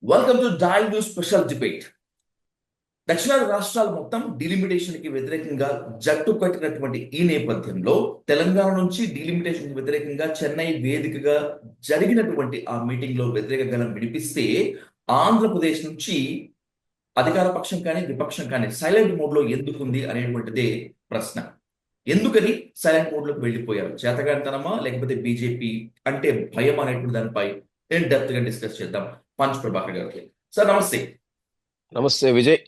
Welcome to dial special debate. దక్షిణాది రాష్ట్రాలు మొత్తం డిలిమిటేషన్ కి వ్యతిరేకంగా జట్టు కట్టినటువంటి ఈ నేపథ్యంలో తెలంగాణ నుంచి డిలిమిటేషన్ కి వ్యతిరేకంగా చెన్నై వేదికగా జరిగినటువంటి ఆ మీటింగ్ లో వ్యతిరేక గలం వినిపిస్తే ఆంధ్రప్రదేశ్ నుంచి అధికార పక్షం కానీ విపక్షం కానీ సైలెంట్ మోడ్ లో ఎందుకుంది అనేటువంటిదే ప్రశ్న. ఎందుకని సైలెంట్ మోడ్ లోకి వెళ్ళిపోయారు? చేతగానితనమా లేకపోతే బీజేపీ అంటే భయం అనేటువంటి దానిపై నేను డెప్త్ గా డిస్కస్ చేద్దాం పంచ్ ప్రభాకర్ గారికి. సార్ నమస్తే. నమస్తే విజయ్.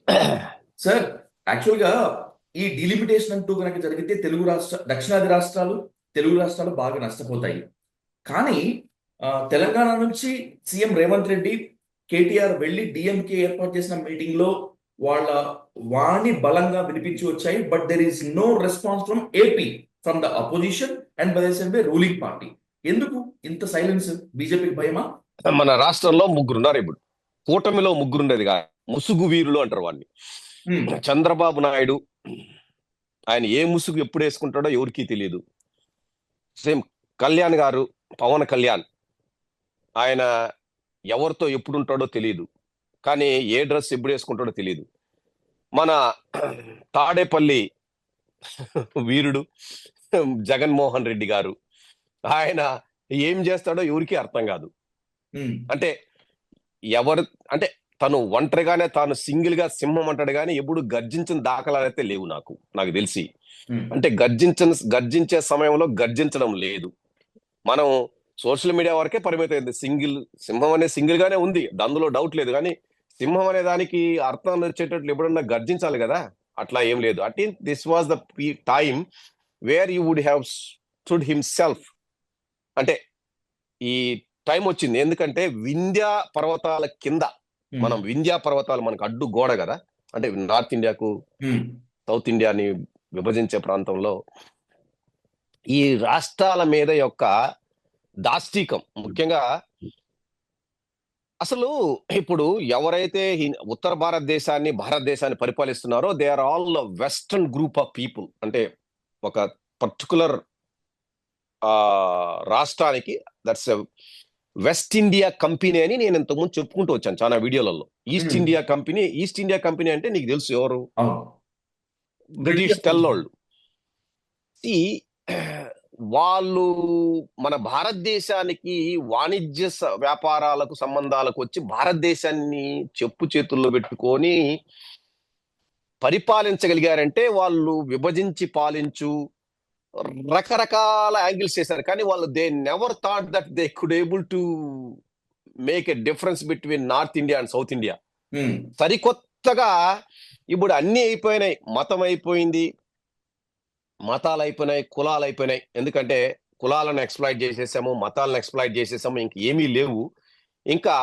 సార్, యాక్చువల్గా ఈ డిలిమిటేషన్ అంటూ కనుక జరిగితే దక్షిణాది రాష్ట్రాలు తెలుగు రాష్ట్రాలు బాగా నష్టపోతాయి. కానీ తెలంగాణ నుంచి సీఎం రేవంత్ రెడ్డి కేటీఆర్ వెళ్ళి డిఎంకే ఏర్పాటు చేసిన మీటింగ్ లో వాళ్ళ వాణి బలంగా వినిపించి వచ్చాయి. But there is no response from AP, from the opposition and by the ruling party. ఎందుకు ఇంత సైలెన్స్? బీజేపీకి భయమా? మన రాష్ట్రంలో ముగ్గురున్నారు. ఇప్పుడు కూటమిలో ముగ్గురుండేది కాదు, ముసుగు వీరులు అంటారు వాడిని. చంద్రబాబు నాయుడు, ఆయన ఏ ముసుగు ఎప్పుడు వేసుకుంటాడో ఎవరికీ తెలియదు. సేమ్ కళ్యాణ్ గారు, పవన్ కళ్యాణ్, ఆయన ఎవరితో ఎప్పుడు ఉంటాడో తెలియదు, కానీ ఏ డ్రెస్ ఎప్పుడు వేసుకుంటాడో తెలియదు. మన తాడేపల్లి వీరుడు జగన్మోహన్ రెడ్డి గారు, ఆయన ఏం చేస్తాడో ఎవరికీ అర్థం కాదు. అంటే ఎవరు అంటే తను ఒంటరిగానే, తాను సింగిల్ గా సింహం అంటాడు కానీ ఎప్పుడు గర్జించిన దాఖలాలైతే లేవు నాకు తెలిసి. అంటే గర్జించే సమయంలో గర్జించడం లేదు. మనం సోషల్ మీడియా వరకే పరిమితమైంది. సింహం అనే సింగిల్ గానే ఉంది, అందులో డౌట్ లేదు. కానీ సింహం అనే దానికి అర్థం వచ్చేటట్లు ఎప్పుడన్నా గర్జించాలి కదా, అట్లా ఏం లేదు. I think this was the time where you would have stood himself. అంటే ఈ టైం వచ్చింది. ఎందుకంటే వింధ్యా పర్వతాల కింద, మనం వింధ్యా పర్వతాలు మనకు అడ్డు గోడ కదా, అంటే నార్త్ ఇండియాకు సౌత్ ఇండియాని విభజించే ప్రాంతంలో ఈ రాష్ట్రాల మీద యొక్క దాష్టీకం, ముఖ్యంగా అసలు ఇప్పుడు ఎవరైతే ఉత్తర భారతదేశాన్ని పరిపాలిస్తున్నారో they are all western group of people. అంటే ఒక పర్టికులర్ రాష్ట్రానికి దట్స్ వెస్ట్ ఇండియా కంపెనీ అని నేను ఇంతకుముందు చెప్పుకుంటూ వచ్చాను చాలా వీడియోలలో. ఈస్ట్ ఇండియా కంపెనీ అంటే నీకు తెలుసు ఎవరు? బ్రిటిష్ తెల్లోళ్ళు. వాళ్ళు మన భారతదేశానికి వాణిజ్య వ్యాపారాలకు సంబంధాలకు వచ్చి భారతదేశాన్ని చెప్పు చేతుల్లో పెట్టుకొని పరిపాలించగలిగారంటే వాళ్ళు విభజించి పాలించు రకరకాల యాంగిల్స్ చేశారు. కానీ వాళ్ళు they never thought that they could able to make a difference between north India and south India. సరికొత్తగా ఇప్పుడు అన్ని అయిపోయినాయి. మతం అయిపోయింది, మతాలు అయిపోయినాయి, కులాలు అయిపోయినాయి. ఎందుకంటే కులాలను ఎక్స్ప్లాయిట్ చేసేసాము, మతాలను ఎక్స్ప్లాయిట్ చేసేసాము, ఇంక ఏమీ లేవు. ఇంకా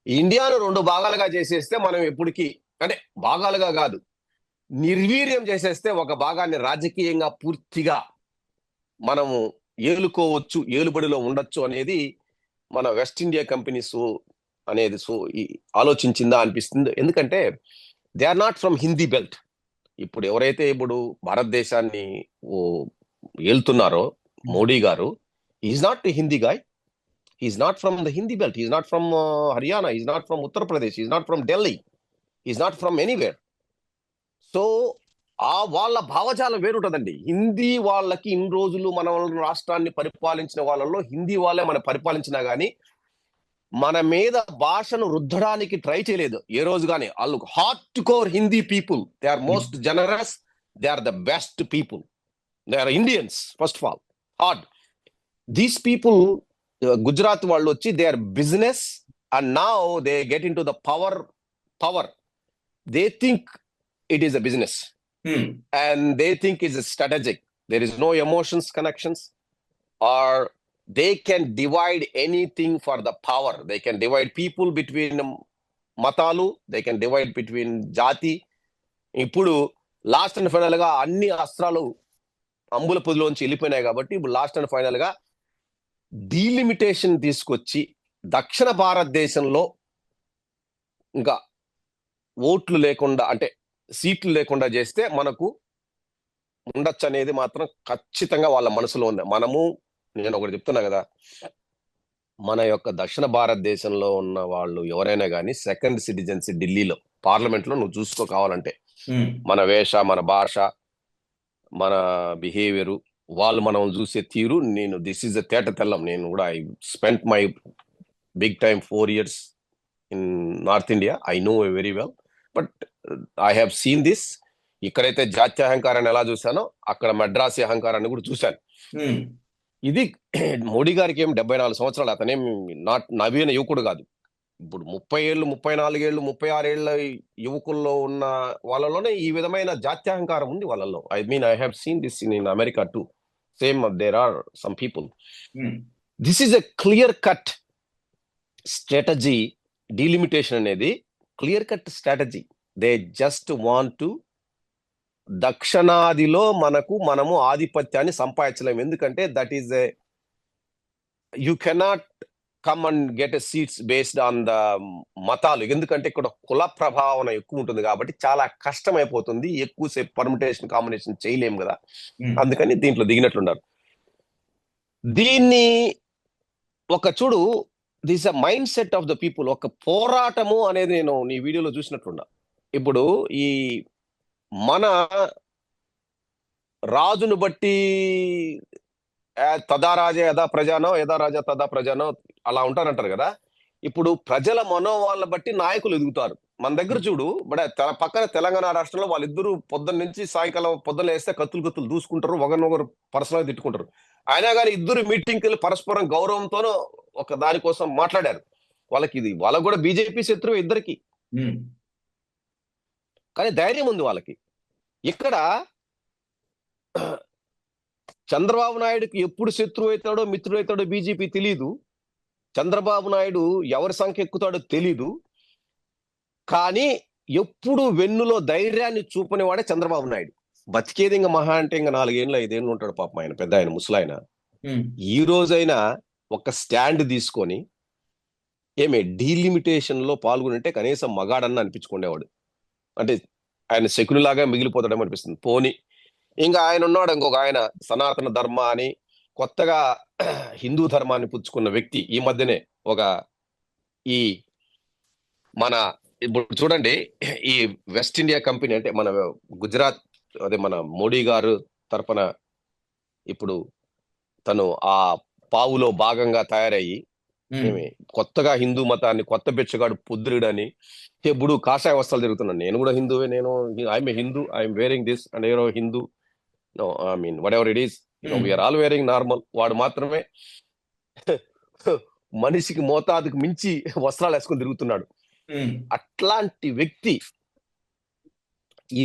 ఇండియాను 2 భాగాలుగా చేసేస్తే మనం ఎప్పటికీ, అంటే భాగాలుగా కాదు, నిర్వీర్యం చేసేస్తే ఒక భాగాన్ని రాజకీయంగా పూర్తిగా మనము ఏలుకోవచ్చు, ఏలుబడిలో ఉండొచ్చు అనేది మన వెస్ట్ ఇండియా కంపెనీస్ అనేది ఆలోచించిందా అనిపిస్తుంది. ఎందుకంటే they are not from Hindi belt. ఇప్పుడు ఎవరైతే ఇప్పుడు భారతదేశాన్ని ఏలుతున్నారో Modi garu, is not Hindi guy, is not from the Hindi belt, is not from Haryana, is not from Uttar Pradesh, is not from Delhi, is not from anywhere. So వాళ్ళ భావజాలం వేరుంటదండి. హిందీ వాళ్ళకి ఇన్ని రోజులు మన రాష్ట్రాన్ని పరిపాలించిన వాళ్ళలో హిందీ వాళ్ళే మనం పరిపాలించినా గానీ మన మీద భాషను రుద్దడానికి ట్రై చేయలేదు ఏ రోజు గానీ. వాళ్ళు heart core Hindi people, they are most generous, they are the best people, they are Indians first of all. Hard these people, Gujarat వాళ్ళు వచ్చి they are business and now they get into the power. They think it is a business and they think it's a strategic. There is no emotions connections, or they can divide anything for the power. They can divide people between matalu, they can divide between jati. ఇప్పుడు last and final గా అన్ని అస్త్రాలు అంబుల పొదిలోంచి వెళ్ళిపోయినాయి కాబట్టి ఇప్పుడు last and final గా delimitation తీసుకొచ్చి దక్షిణ భారతదేశంలో ఇంకా ఓట్లు లేకుండా, అంటే సీట్లు లేకుండా చేస్తే మనకు ఉండొచ్చు అనేది మాత్రం ఖచ్చితంగా వాళ్ళ మనసులో ఉంది. నేను ఒకటి చెప్తున్నా కదా, మన యొక్క దక్షిణ భారతదేశంలో ఉన్న వాళ్ళు ఎవరైనా కానీ సెకండ్ సిటిజన్స్ ఢిల్లీలో పార్లమెంట్ లో నువ్వు చూసుకో కావాలంటే ఉమ్, మన వేష, మన భాష, మన బిహేవియర్, వాళ్ళు మనం చూసే తీరు. నేను దిస్ ఈజ్ అ తేట తెల్లం. నేను కూడా I spent my big time 4 years in north India. I know very well. But I have seen this. ఇక్కడైతే జాత్య అహంకారాన్ని ఎలా చూశానో అక్కడ మద్రాసి అహంకారాన్ని కూడా చూశాను. ఉమ్, ఇది మోడీ గారికి ఏం 74 సంవత్సరాలు, అతనేం నవీన యువకుడు కాదు. ఇప్పుడు 30 ఏళ్ళు, 34 ఏళ్ళు, 36 ఏళ్ళ యువకుల్లో ఉన్న వాళ్ళలోనే ఈ విధమైన జాత్యహంకారం ఉంది వాళ్ళలో. I mean I have seen this in America too. Same there are some people. Um, this is a clear cut strategy. Delimitation అనేది clear cut strategy. They just want to దక్షిణాదిలో మనము ఆధిపత్యాన్ని సంపాదించలేము. ఎందుకంటే that is a you cannot come and get a seats based on the మతాలు. ఎందుకంటే ఇక్కడ కుల ప్రభావం ఎక్కువ ఉంటుంది కాబట్టి చాలా కష్టం అయిపోతుంది. ఎక్కువసేపు పర్మిటేషన్ కాంబినేషన్ చేయలేము కదా. ఉమ్, అందుకని దీంట్లో దిగినట్లున్నారు. దీన్ని ఒక చూడు, this a mind set of the people. ఒక పోరాటము అనేది నేను నీ వీడియోలో చూసినట్లున్నా. ఇప్పుడు ఈ మన రాజును బట్టి తదా రాజా యథా ప్రజానో, యథా రాజా తదా ప్రజానో అలా ఉంటారంటారు కదా. ఇప్పుడు ప్రజల మనోవాళ్ళ బట్టి నాయకులు ఎదుగుతారు. మన దగ్గర చూడు, పక్కన తెలంగాణ రాష్ట్రంలో వాళ్ళిద్దరూ పొద్దున్న నుంచి సాయంకాలం పొద్దున్న వేస్తే కత్తులు దూసుకుంటారు, ఒకరినొకరు పర్సనల్గా తిట్టుకుంటారు. అయినా కానీ ఇద్దరు మీటింగ్కి వెళ్ళి పరస్పరం గౌరవంతోనూ ఒక దానికోసం మాట్లాడారు. వాళ్ళకు కూడా బీజేపీ శత్రువు ఇద్దరికి, ఉమ్, కానీ ధైర్యం ఉంది వాళ్ళకి. ఇక్కడ చంద్రబాబు నాయుడుకి ఎప్పుడు శత్రువు అవుతాడో మిత్రుడు అవుతాడో బీజేపీ తెలీదు. చంద్రబాబు నాయుడు ఎవరి సంఖ్య ఎక్కుతాడో తెలీదు. కానీ ఎప్పుడు వెన్నులో ధైర్యాన్ని చూపని వాడే చంద్రబాబు నాయుడు. బతికేది ఇంకా మహా అంటే ఇంకా 4 ఏళ్ళు 5 ఏళ్ళు ఉంటాడు పాపం ఆయన, పెద్ద ఆయన, ముసలాయన. ఉమ్, ఈ రోజైనా ఒక స్టాండ్ తీసుకొని డీలిమిటేషన్ లో పాల్గొనంటే కనీసం మగాడన్న అనిపించుకునేవాడు. అంటే ఆయన శకునిలాగా మిగిలిపోతాడేమో అనిపిస్తుంది. పోని ఇంకా ఆయన ఉన్నాడు, ఇంకొక ఆయన సనాతన ధర్మ అని కొత్తగా హిందూ ధర్మాన్ని పుచ్చుకున్న వ్యక్తి. ఈ మధ్యనే ఈ మన ఇప్పుడు చూడండి, ఈ వెస్ట్ ఇండియా కంపెనీ అంటే మన గుజరాత్, అదే మన మోడీ గారు తరపున ఇప్పుడు తను ఆ పావులో భాగంగా తయారయ్యి ఉమ్, కొత్తగా హిందూ మతాన్ని, కొత్త బెచ్చగాడు పుద్రుడని ఎప్పుడు కాషాయ వస్త్రాలు తిరుగుతున్నాను. నేను కూడా హిందువే, I'm a Hindu, I'm wearing this and Hindu. No, I mean whatever it is, we are all wearing normal. వాడు మాత్రమే మనిషికి మోతాదుకు మించి వస్త్రాలు వేసుకొని తిరుగుతున్నాడు. అట్లాంటి వ్యక్తి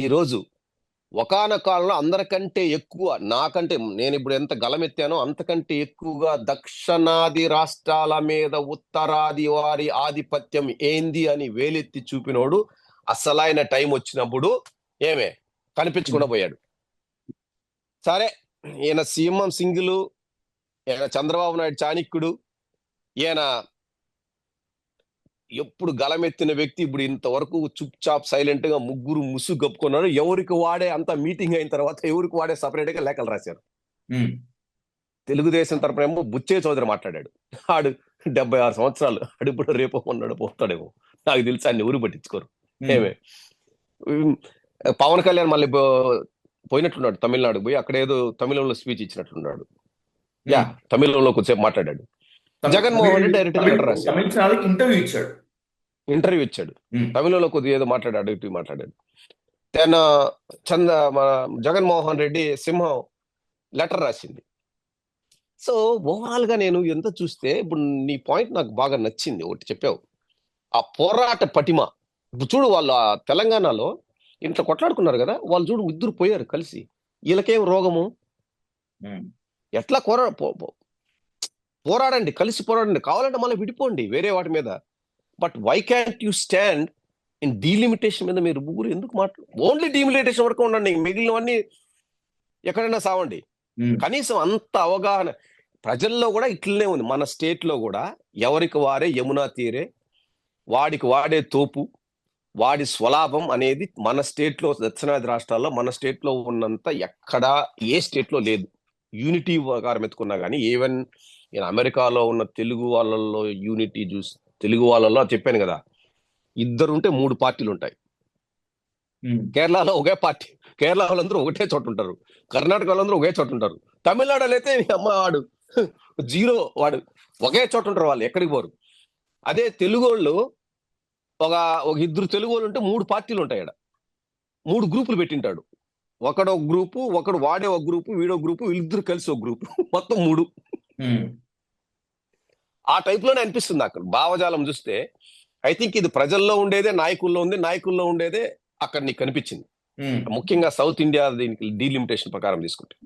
ఈరోజు ఒకానొక కాలంలో అందరికంటే ఎక్కువ, నాకంటే నేను ఇప్పుడు ఎంత గలమెత్తానో అంతకంటే ఎక్కువగా దక్షిణాది రాష్ట్రాల మీద ఉత్తరాది వారి ఆధిపత్యం ఏంది అని వేలెత్తి చూపినోడు అసలైన టైం వచ్చినప్పుడు కనిపించకుండా పోయాడు. సరే, ఈయన సింహం సింగులు, ఈయన చంద్రబాబు నాయుడు చాణక్యుడు, ఈయన ఎప్పుడు గలమెత్తిన వ్యక్తి. ఇప్పుడు ఇంతవరకు చుప్ చాప్ సైలెంట్ గా ముగ్గురు ముసుగు కప్పుకున్నారు. ఎవరికి వాడే అంత మీటింగ్ అయిన తర్వాత ఎవరికి వాడే సపరేట్ గా లేఖలు రాశారు. తెలుగుదేశం తరపునేమో బుచ్చే చౌదరి మాట్లాడాడు. ఆడు 76 సంవత్సరాలు, ఆడు ఇప్పుడు రేపో ఉన్నాడు పోతాడేమో నాకు తెలిసి. అన్ని ఊరు పట్టించుకోరు. పవన్ కళ్యాణ్ మళ్ళీ పోయినట్లున్నాడు తమిళనాడు పోయి, అక్కడ ఏదో తమిళంలో స్పీచ్ ఇచ్చినట్లున్నాడు. తమిళంలో కొద్దిసేపు మాట్లాడాడు. జగన్మోహన్ రెడ్డి డైరెక్ట్ లెటర్ రాశాడు, ఇంటర్వ్యూ ఇచ్చాడు. తమిళంలో కొద్దిగా ఏదో మాట్లాడాడు, ఇటు మాట్లాడాడు. దెన్ జగన్మోహన్ రెడ్డి సింహం లెటర్ రాసింది. సో ఓవరాల్ గా నేను ఎంత చూస్తే, ఇప్పుడు నీ పాయింట్ నాకు బాగా నచ్చింది. ఒకటి చెప్పావు, ఆ పోరాట పటిమ. ఇప్పుడు చూడు, వాళ్ళు ఆ తెలంగాణలో ఇంట్లో కొట్లాడుకున్నారు కదా, వాళ్ళు చూడు ఇద్దరు పోయారు కలిసి. వీళ్ళకేం రోగము? ఎట్లా పోరాడండి, కలిసి పోరాడండి, కావాలంటే మళ్ళీ విడిపోండి వేరే వాటి మీద. But why can't you stand in delimitation మీద? మీరు ముగ్గురు ఎందుకు ఓన్లీ డీలిమిటేషన్ వరకు ఉండండి, మిగిలినవన్నీ ఎక్కడైనా సావండి. కనీసం అంత అవగాహన ప్రజల్లో కూడా ఇట్లనే ఉంది. మన స్టేట్ లో కూడా ఎవరికి వారే యమునా తీరే, వాడికి వాడే తోపు, వాడి స్వలాభం అనేది మన స్టేట్ లో, దక్షిణాది రాష్ట్రాల్లో మన స్టేట్ లో ఉన్నంత ఎక్కడా ఏ స్టేట్ లో లేదు. యూనిటీ ప్రకారం ఎత్తుకున్నా కానీ, ఈవెన్ నేను అమెరికాలో ఉన్న తెలుగు వాళ్ళల్లో యూనిటీ చూసి, తెలుగు వాళ్ళలో చెప్పాను కదా, ఇద్దరు ఉంటే 3 పార్టీలు ఉంటాయి. ఉమ్, కేరళలో ఒకే పార్టీ, కేరళ వాళ్ళందరూ ఒకటే చోట ఉంటారు, కర్ణాటక వాళ్ళందరూ ఒకే చోట ఉంటారు, తమిళనాడులో అయితే అమ్మ వాడు జీరో, వాడు ఒకే చోట ఉంటారు, వాళ్ళు ఎక్కడికి పోరు. అదే తెలుగు వాళ్ళు ఒక ఒక ఇద్దరు తెలుగు వాళ్ళు ఉంటే 3 పార్టీలు ఉంటాయి ఆడ, 3 గ్రూపులు పెట్టింటాడు. ఒకడు ఒక గ్రూపు, ఒకడు వాడే ఒక గ్రూపు, వీడో గ్రూపు, వీళ్ళిద్దరు కలిసి ఒక గ్రూపు, మొత్తం 3. ఉమ్, ఆ టైప్ లోనే అనిపిస్తుంది అక్కడ భావజాలం చూస్తే. ఐ థింక్ ఇది ప్రజల్లో ఉండేదే, నాయకుల్లో ఉంది, నాయకుల్లో ఉండేదే అక్కడ నీకు కనిపించింది. ఉమ్. ముఖ్యంగా సౌత్ ఇండియా దీనికి డీలిమిటేషన్ ప్రకారం తీసుకుంటే.